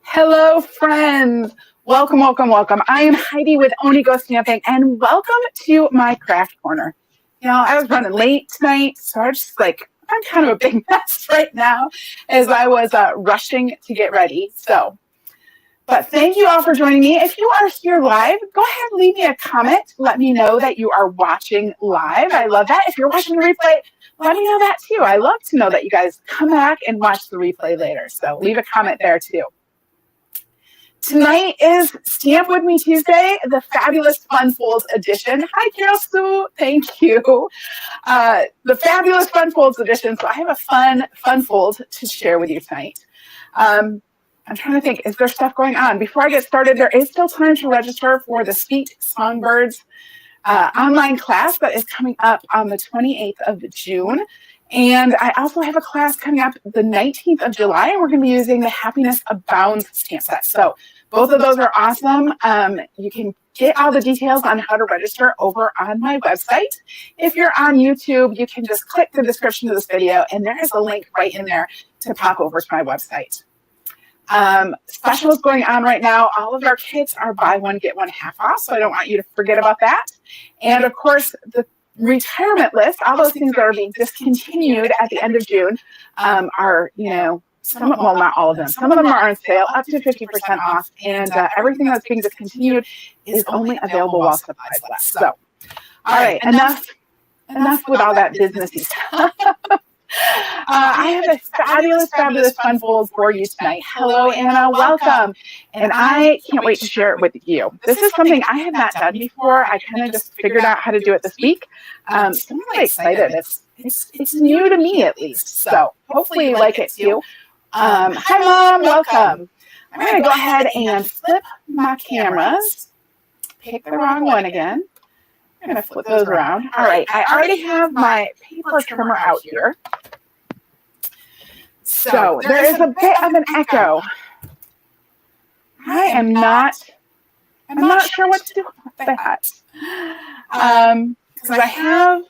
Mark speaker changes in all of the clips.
Speaker 1: Hello, friends. Welcome, welcome, welcome. I am Heidi with Onigo Stamping, and welcome to my craft corner. You know, I was running late tonight, so I'm kind of a big mess right now as I was rushing to get ready. But thank you all for joining me. If you are here live, go ahead and leave me a comment. Let me know that you are watching live. I love that. If you're watching the replay, let me know that too. I love to know that you guys come back and watch the replay later. So leave a comment there too. Tonight is Stamp With Me Tuesday, the Fabulous Fun Folds edition. Hi, Carol Sue. Thank you. The Fabulous Fun Folds edition. So I have a fun fold to share with you tonight. I'm trying to think, is there stuff going on? Before I get started, there is still time to register for the Sweet Songbirds online class that is coming up on the 28th of June. And I also have a class coming up the 19th of July, and we're going to be using the Happiness Abounds stamp set. So both of those are awesome. You can get all the details on how to register over on my website. If you're on YouTube, you can just click the description of this video, and there is a link right in there to pop over to my website. Specials going on right now. All of our kits are buy one, get one half off, so I don't want you to forget about that. And of course, the retirement list, all those things that are being discontinued at the end of June are, well, not all of them. Some of them are on sale, up to 50% off, and everything that's being discontinued is only available while supplies last. So, all right, enough with all that businessy stuff. I have a fabulous fun fold for you tonight. Hello, Anna, welcome. And I can't wait to share it with you. This is something I have not done before. I kind of just figured out how to do it this week. So I'm really excited. It's new to me, at least. So hopefully you like it too. Hi, Mom, welcome. I'm going to go ahead and flip my cameras. Pick the wrong one again. I'm going to flip those around. All right, I already have my paper trimmer out here. So there is a bit of an echo. I am not sure what to do about that. Because I have,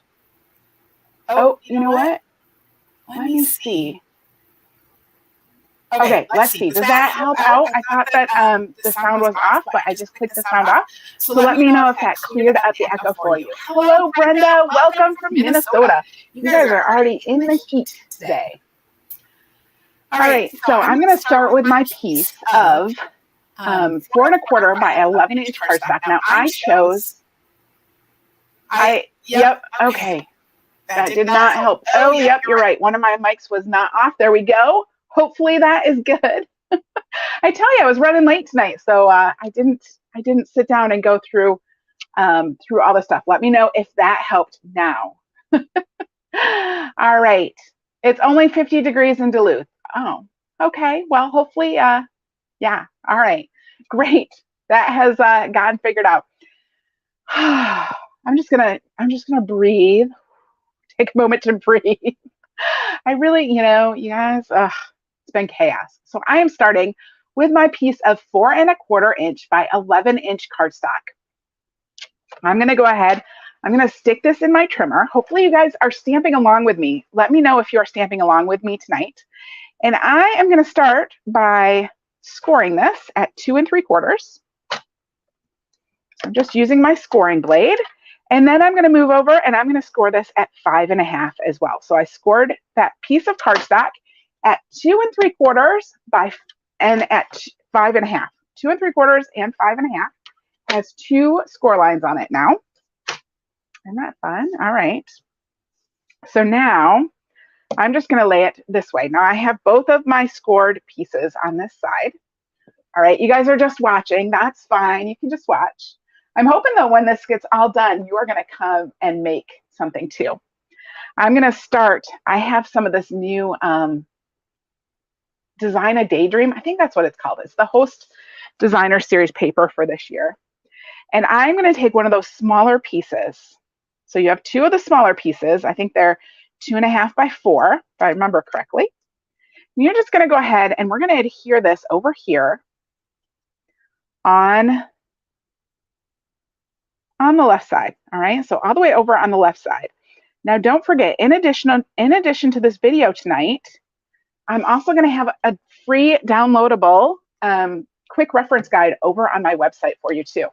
Speaker 1: you know what? Let me see. Okay, let's see. Does that help out? I thought that the sound was off, but I just clicked the sound off. So let me know if that cleared up the echo for you. Hello, Brenda. Welcome from Minnesota. You guys are already in the heat today. All right, so I'm going to start with my piece of 4 1/4 by 11-inch cardstock. Now I chose, okay, that did not help. Oh, yep, you're right. One of my mics was not off. There we go. Hopefully that is good. I tell you, I was running late tonight, so I didn't sit down and go through all the stuff. Let me know if that helped now. All right, it's only 50 degrees in Duluth. Oh, okay. Well, hopefully, yeah. All right, great. That has gotten figured out. I'm just gonna breathe. Take a moment to breathe. I really, you guys, it's been chaos. So I am starting with my piece of 4 1/4 inch by 11-inch cardstock. I'm going to go ahead. I'm going to stick this in my trimmer. Hopefully you guys are stamping along with me. Let me know if you are stamping along with me tonight. And I am going to start by scoring this at 2 3/4. I'm just using my scoring blade. And then I'm going to move over and I'm going to score this at 5 1/2 as well. So I scored that piece of cardstock at 2 3/4 and at 5 1/2. 2 3/4 and 5 1/2 has 2 score lines on it now. Isn't that fun? All right. So now I'm just going to lay it this way. Now I have both of my scored pieces on this side. All right. You guys are just watching. That's fine. You can just watch. I'm hoping though when this gets all done, you are going to come and make something too. I'm going to start. I have some of this new Design a Daydream. I think that's what it's called. It's the Host Designer Series paper for this year. And I'm going to take one of those smaller pieces. So you have 2 of the smaller pieces. I think they're 2 1/2 by 4, if I remember correctly. And you're just going to go ahead and we're going to adhere this over here on the left side. All right, so all the way over on the left side. Now don't forget, in addition to this video tonight, I'm also going to have a free downloadable quick reference guide over on my website for you too.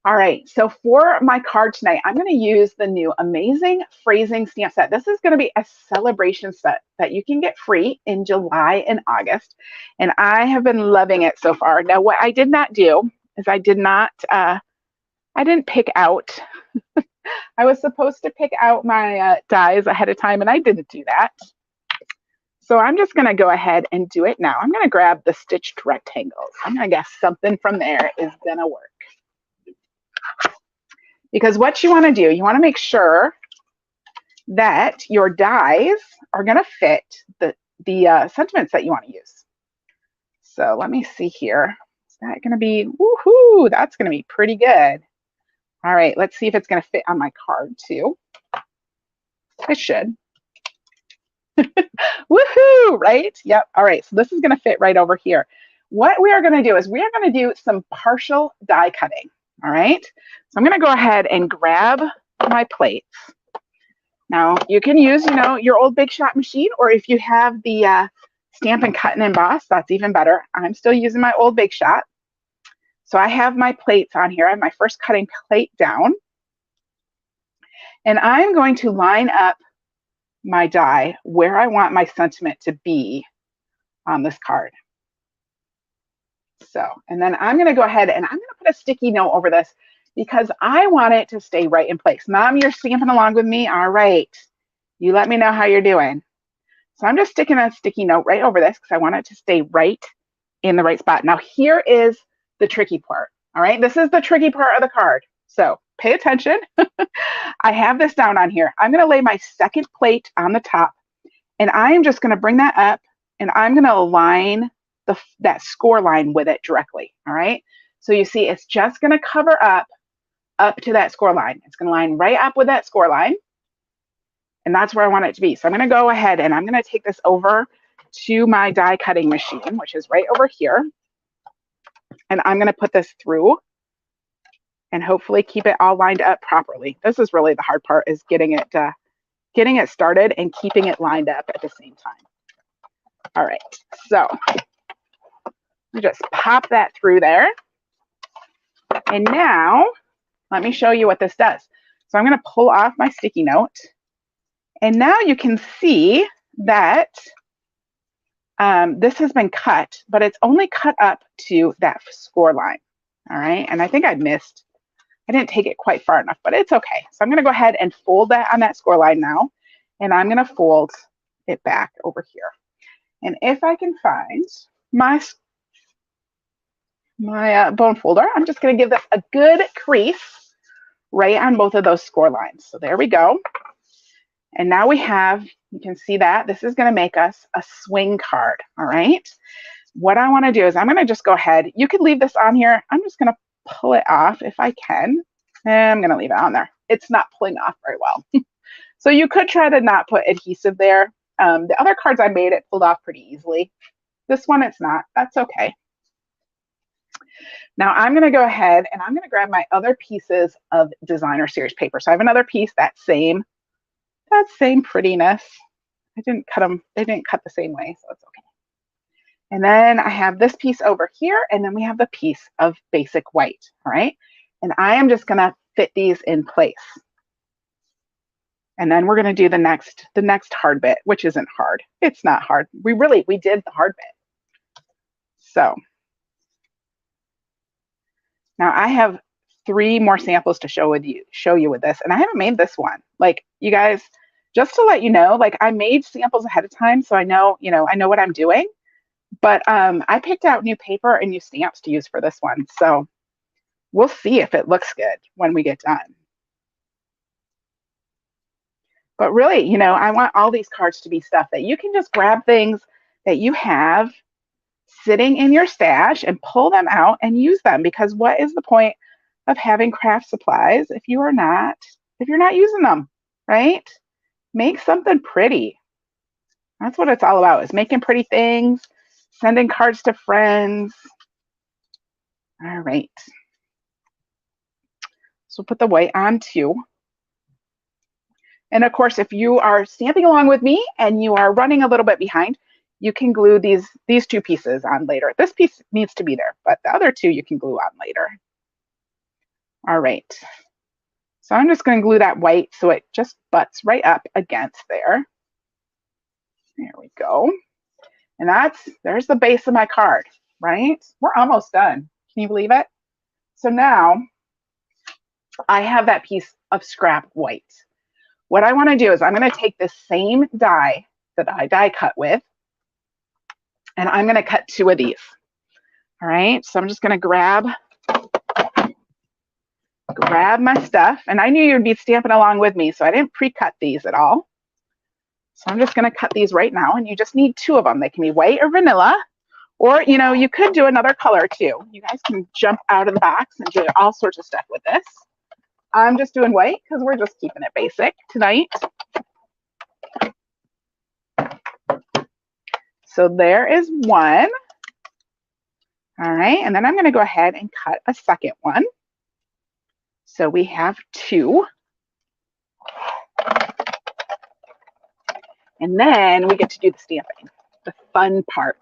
Speaker 1: All right, so for my card tonight, I'm going to use the new Amazing Phrasing Stamp Set. This is going to be a celebration set that you can get free in July and August, and I have been loving it so far. Now, what I did not do is I didn't pick out. I was supposed to pick out my dies ahead of time, and I didn't do that. So I'm just going to go ahead and do it now. I'm going to grab the stitched rectangles. I'm going to guess something from there is going to work. Because what you want to do, you want to make sure that your dies are going to fit the sentiments that you want to use. So let me see here. Is that going to be, woohoo, that's going to be pretty good. All right, let's see if it's going to fit on my card too. It should. Woohoo, right? Yep. All right, so this is going to fit right over here. What we are going to do is we are going to do some partial die cutting. All right, so I'm going to go ahead and grab my plates. Now you can use, your old Big Shot machine, or if you have the Stampin' Cut and Emboss, that's even better. I'm still using my old Big Shot. So I have my plates on here. I have my first cutting plate down, and I'm going to line up my die where I want my sentiment to be on this card. So, and then I'm going to go ahead and I'm going to put a sticky note over this because I want it to stay right in place. Mom, you're stamping along with me? All right. You let me know how you're doing. So I'm just sticking a sticky note right over this because I want it to stay right in the right spot. Now here is the tricky part. All right. This is the tricky part of the card. So pay attention. I have this down on here. I'm going to lay my second plate on the top, and I am just going to bring that up, and I'm going to align that score line with it directly. All right. So you see, it's just going to cover up to that score line. It's going to line right up with that score line. And that's where I want it to be. So I'm going to go ahead and I'm going to take this over to my die cutting machine, which is right over here. And I'm going to put this through and hopefully keep it all lined up properly. This is really the hard part, is getting it started and keeping it lined up at the same time. All right, so just pop that through there. And now let me show you what this does. So I'm going to pull off my sticky note. And now you can see that this has been cut, but it's only cut up to that score line. All right, and I think I didn't take it quite far enough, but it's okay. So I'm going to go ahead and fold that on that score line now, and I'm going to fold it back over here. And if I can find my bone folder, I'm just going to give this a good crease right on both of those score lines. So there we go. And now we have, you can see that this is going to make us a swing card. All right. What I want to do is I'm going to just go ahead. You could leave this on here. I'm just going to pull it off if I can. And I'm going to leave it on there. It's not pulling off very well. So you could try to not put adhesive there. The other cards I made, it pulled off pretty easily. This one, it's not. That's okay. Now I'm going to go ahead and I'm going to grab my other pieces of designer series paper. So I have another piece, that same prettiness. I didn't cut them. They didn't cut the same way, so it's okay. And then I have this piece over here, and then we have the piece of basic white. All right. And I am just going to fit these in place. And then we're going to do the next hard bit, which isn't hard. It's not hard. We did the hard bit. So now I have 3 more samples to show you with this, and I haven't made this one. Like, you guys, just to let you know, like, I made samples ahead of time, so I know what I'm doing. But I picked out new paper and new stamps to use for this one. So we'll see if it looks good when we get done. But really, I want all these cards to be stuff that you can just grab, things that you have sitting in your stash and pull them out and use them. Because what is the point of having craft supplies if you're not using them, right? Make something pretty. That's what it's all about, is making pretty things, sending cards to friends. All right. So put the white on too. And of course, if you are stamping along with me and you are running a little bit behind, you can glue these two pieces on later. This piece needs to be there, but the other two you can glue on later. All right. So I'm just going to glue that white so it just butts right up against there. There we go. And there's the base of my card, right? We're almost done. Can you believe it? So now I have that piece of scrap white. What I want to do is I'm going to take this same die that I die cut with, and I'm going to cut 2 of these. All right, so I'm just going to grab my stuff, and I knew you'd be stamping along with me, so I didn't pre-cut these at all. So I'm just going to cut these right now, and you just need 2 of them. They can be white or vanilla, or you could do another color too. You guys can jump out of the box and do all sorts of stuff with this. I'm just doing white because we're just keeping it basic tonight. So there is one. All right, and then I'm going to go ahead and cut a second one. So we have 2. And then we get to do the stamping, the fun part.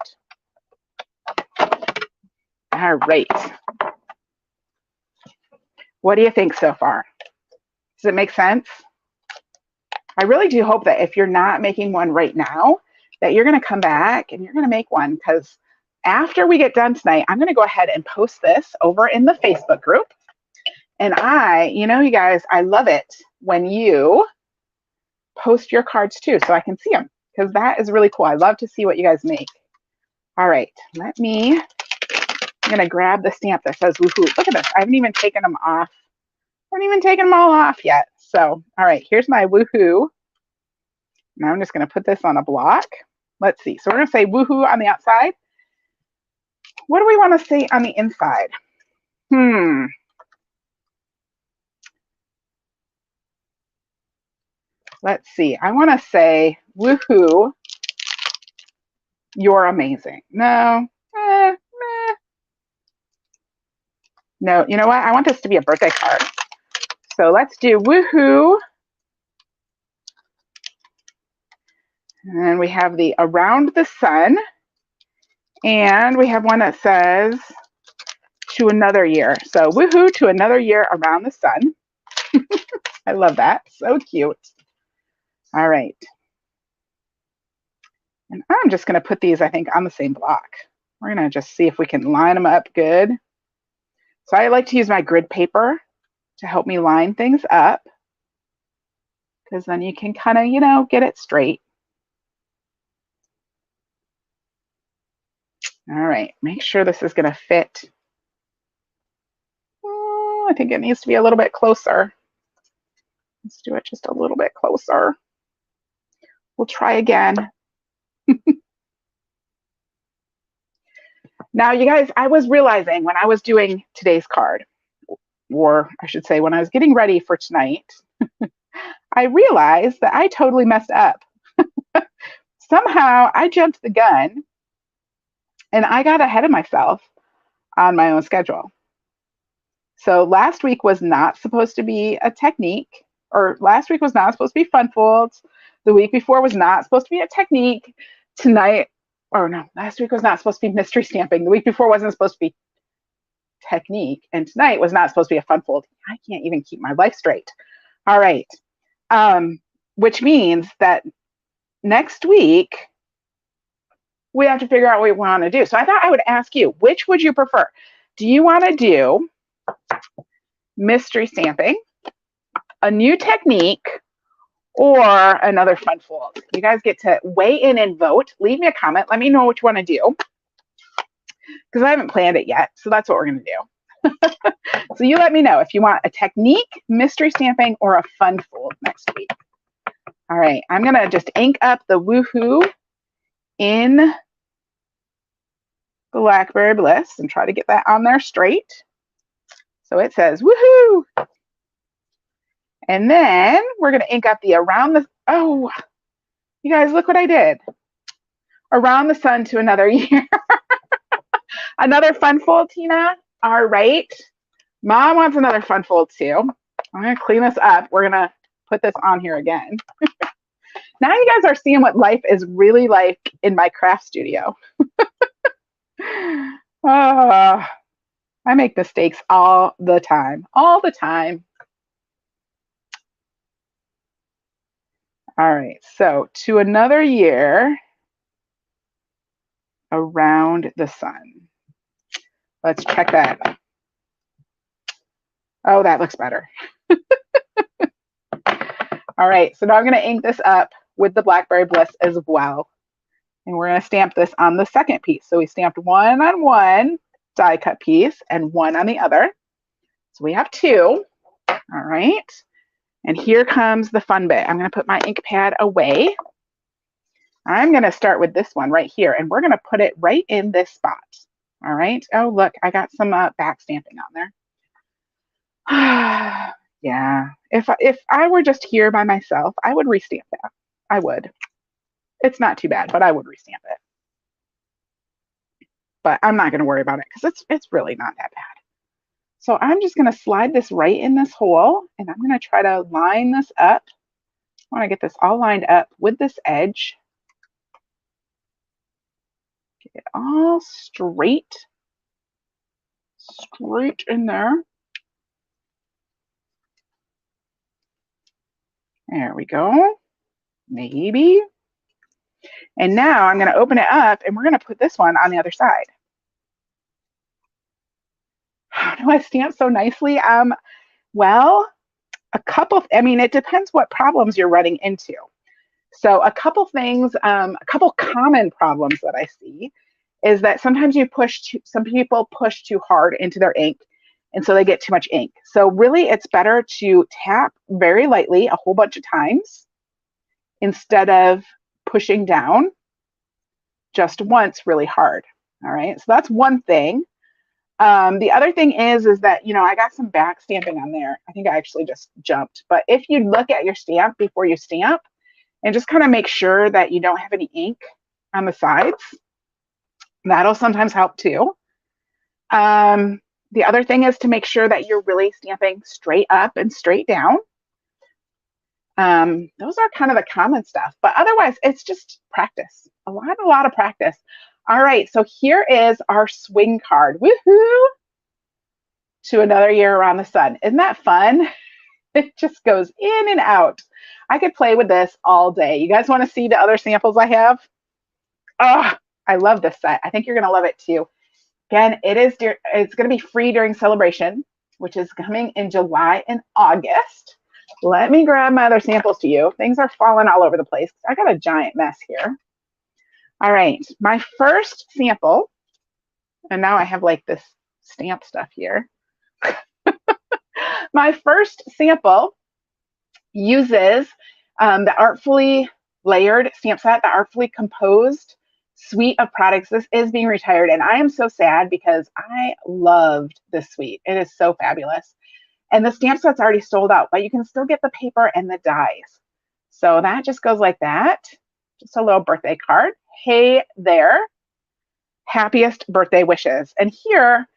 Speaker 1: All right. What do you think so far? Does it make sense? I really do hope that if you're not making one right now, that you're going to come back and you're going to make one, because after we get done tonight, I'm going to go ahead and post this over in the Facebook group. And you guys, I love it when you post your cards too, so I can see them, because that is really cool. I love to see what you guys make. All right, I'm going to grab the stamp that says woohoo. Look at this. I haven't even taken them off. I haven't even taken them all off yet. So, all right, here's my woohoo. Now I'm just going to put this on a block. Let's see. So we're going to say woohoo on the outside. What do we want to say on the inside? Let's see. I want to say woohoo, you're amazing. No. No, you know what? I want this to be a birthday card. So let's do woohoo. And we have the around the sun. And we have one that says to another year. So woohoo, to another year around the sun. I love that. So cute. All right. And I'm just going to put these, I think, on the same block. We're going to just see if we can line them up good. So I like to use my grid paper to help me line things up, because then you can kind of, get it straight. All right, make sure this is going to fit. Oh, I think it needs to be a little bit closer. Let's do it just a little bit closer. We'll try again. Now, you guys, I was realizing when I was doing today's card, or I should say when I was getting ready for tonight, I realized that I totally messed up. Somehow I jumped the gun and I got ahead of myself on my own schedule. So last week was not supposed to be a technique, or last week was not supposed to be fun folds. The week before was not supposed to be a technique. Tonight, or no, last week was not supposed to be mystery stamping. The week before wasn't supposed to be technique. And tonight was not supposed to be a fun fold. I can't even keep my life straight. All right. Which means that next week, we have to figure out what we want to do. So I thought I would ask you, which would you prefer? Do you want to do mystery stamping, a new technique, or another fun fold? You guys get to weigh in and vote. Leave me a comment. Let me know what you want to do, because I haven't planned it yet. So that's what we're going to do. So you let me know if you want a technique, mystery stamping, or a fun fold next week. All right, I'm going to just ink up the woohoo in the Blackberry Bliss and try to get that on there straight. So it says woohoo. And then we're going to ink up the around the, oh, you guys, look what I did. Around the sun to another year. Another fun fold, Tina. All right. Mom wants another fun fold too. I'm going to clean this up. We're going to put this on here again. Now you guys are seeing what life is really like in my craft studio. I make mistakes all the time, all the time. All right, so to another year around the sun. Let's check that. Oh, that looks better. All right, so now I'm going to ink this up with the Blackberry Bliss as well. And we're going to stamp this on the second piece. So we stamped one on one die cut piece and one on the other. So we have two. All right. And here comes the fun bit. I'm going to put my ink pad away. I'm going to start with this one right here, and we're going to put it right in this spot. All right. Oh, look, I got some back stamping on there. Yeah. If I were just here by myself, I would restamp that. I would. It's not too bad, but I would restamp it. But I'm not going to worry about it because it's really not that bad. So I'm just going to slide this right in this hole, and I'm going to try to line this up. I want to get this all lined up with this edge. Get it all straight in there. There we go. Maybe. And now I'm going to open it up, and we're going to put this one on the other side. How do I stamp so nicely? Well, it depends what problems you're running into. So a couple things, a couple common problems that I see is that sometimes some people push too hard into their ink, and so they get too much ink. So really it's better to tap very lightly a whole bunch of times instead of pushing down just once really hard. All right, so that's one thing. The other thing is that, I got some back stamping on there. I think I actually just jumped. But if you look at your stamp before you stamp and just kind of make sure that you don't have any ink on the sides, that'll sometimes help too. The other thing is to make sure that you're really stamping straight up and straight down. Those are kind of the common stuff. But otherwise, it's just practice. A lot of practice. All right, so here is our swing card. Woohoo! To another year around the sun. Isn't that fun? It just goes in and out. I could play with this all day. You guys want to see the other samples I have? Oh, I love this set. I think you're going to love it too. Again, it's going to be free during celebration, which is coming in July and August. Let me grab my other samples to you. Things are falling all over the place. I got a giant mess here. All right, my first sample, and now I have like this stamp stuff here. My first sample uses the Artfully Layered stamp set, the Artfully Composed suite of products. This is being retired, and I am so sad because I loved this suite. It is so fabulous. And the stamp set's already sold out, but you can still get the paper and the dies. So that just goes like that. Just a little birthday card. Hey there, happiest birthday wishes. And here,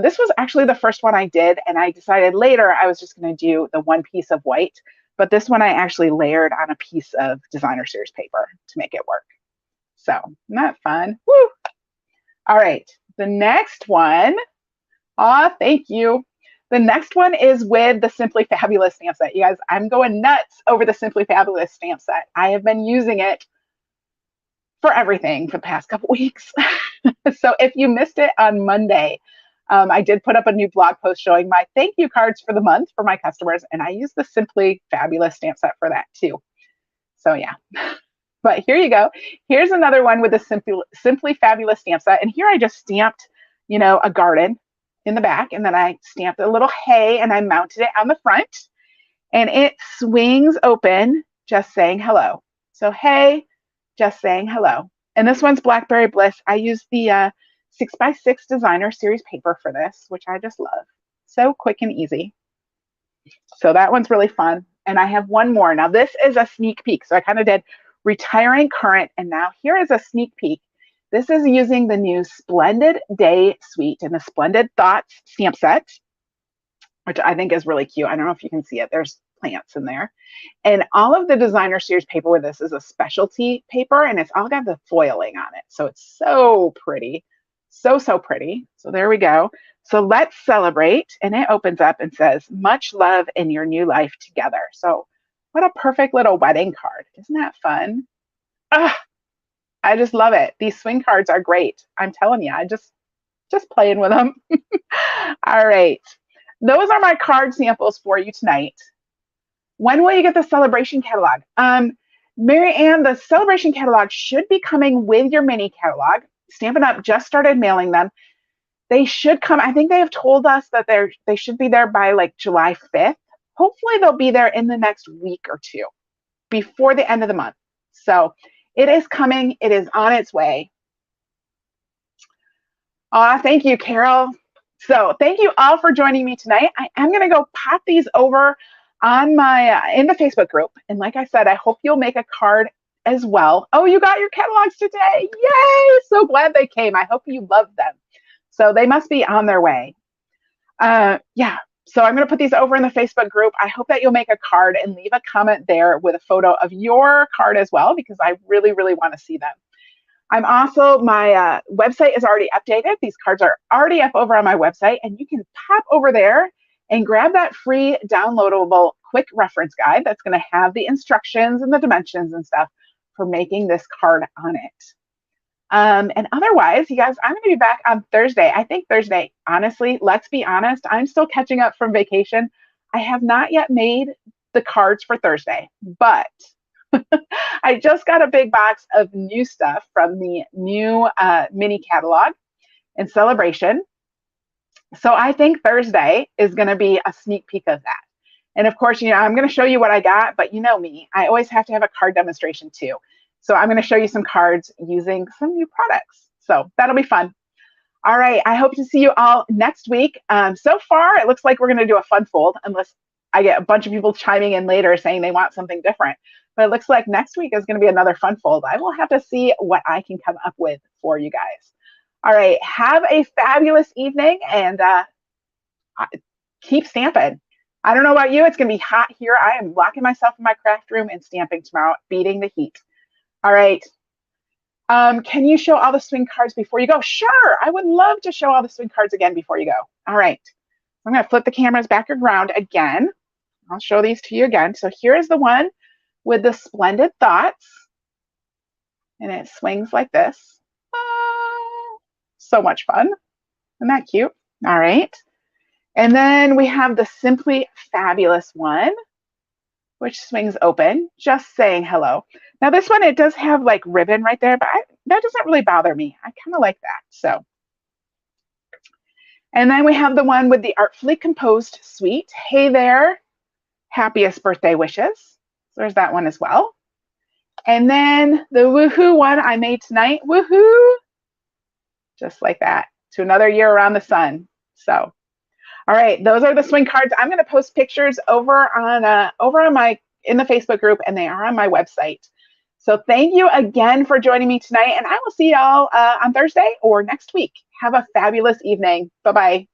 Speaker 1: this was actually the first one I did, and I decided later I was just going to do the one piece of white, but this one I actually layered on a piece of designer series paper to make it work. So, isn't that fun? Woo! All right, the next one, thank you. The next one is with the Simply Fabulous stamp set. You guys, I'm going nuts over the Simply Fabulous stamp set. I have been using it for everything for the past couple weeks. So if you missed it on Monday, I did put up a new blog post showing my thank you cards for the month for my customers, and I used the Simply Fabulous stamp set for that too. So yeah, but here you go. Here's another one with the Simply Fabulous stamp set, and here I just stamped, a garden in the back, and then I stamped a little hay and I mounted it on the front, and it swings open just saying hello. So hey, just saying hello. And this one's Blackberry Bliss. I use the 6x6 designer series paper for this, which I just love. So quick and easy. So that one's really fun. And I have one more. Now this is a sneak peek. So I kind of did retiring current, and now here is a sneak peek. This is using the new Splendid Day Suite and the Splendid Thoughts stamp set, which I think is really cute. I don't know if you can see it. There's plants in there. And all of the designer series paper with this is a specialty paper, and it's all got the foiling on it. So it's so pretty. So, so pretty. So there we go. So let's celebrate. And it opens up and says, much love in your new life together. So what a perfect little wedding card. Isn't that fun? Ah, I just love it. These swing cards are great. I'm telling you, I just playing with them. All right. Those are my card samples for you tonight. When will you get the celebration catalog? Mary Ann, the celebration catalog should be coming with your mini catalog. Stampin' Up! Just started mailing them. They should come. I think they have told us that they should be there by like July 5th. Hopefully they'll be there in the next week or two before the end of the month. So it is coming. It is on its way. Thank you, Carol. So thank you all for joining me tonight. I am going to go pop these over on my in the Facebook group. And like I said, I hope you'll make a card as well. Oh, you got your catalogs today. Yay! So glad they came. I hope you loved them. So they must be on their way. Yeah. So I'm going to put these over in the Facebook group. I hope that you'll make a card and leave a comment there with a photo of your card as well, because I really, really want to see them. I'm also, my website is already updated. These cards are already up over on my website, and you can pop over there and grab that free downloadable quick reference guide that's going to have the instructions and the dimensions and stuff for making this card on it. And otherwise, you guys, I'm going to be back on Thursday. I think Thursday, honestly, let's be honest, I'm still catching up from vacation. I have not yet made the cards for Thursday, but I just got a big box of new stuff from the new mini catalog and celebration. So I think Thursday is going to be a sneak peek of that. And of course, you know, I'm going to show you what I got, but you know me, I always have to have a card demonstration too. So I'm going to show you some cards using some new products. So that'll be fun. All right. I hope to see you all next week. So far, it looks like we're going to do a fun fold, unless I get a bunch of people chiming in later saying they want something different. But it looks like next week is going to be another fun fold. I will have to see what I can come up with for you guys. All right. Have a fabulous evening, and keep stamping. I don't know about you. It's going to be hot here. I am locking myself in my craft room and stamping tomorrow, beating the heat. All right. Can you show all the swing cards before you go? Sure. I would love to show all the swing cards again before you go. All right. I'm going to flip the cameras back around again. I'll show these to you again. So here's the one with the Splendid Thoughts. And it swings like this. So much fun. Isn't that cute? All right. And then we have the Simply Fabulous one, which swings open, just saying hello. Now this one, it does have like ribbon right there, but that doesn't really bother me. I kind of like that. So, and then we have the one with the Artfully Composed Suite. Hey there, happiest birthday wishes. So there's that one as well. And then the Woohoo one I made tonight. Woohoo! Just like that. To another year around the sun. So, all right, those are the swing cards. I'm going to post pictures over on in the Facebook group, and they are on my website. So thank you again for joining me tonight, and I will see y'all on Thursday or next week. Have a fabulous evening. Bye-bye.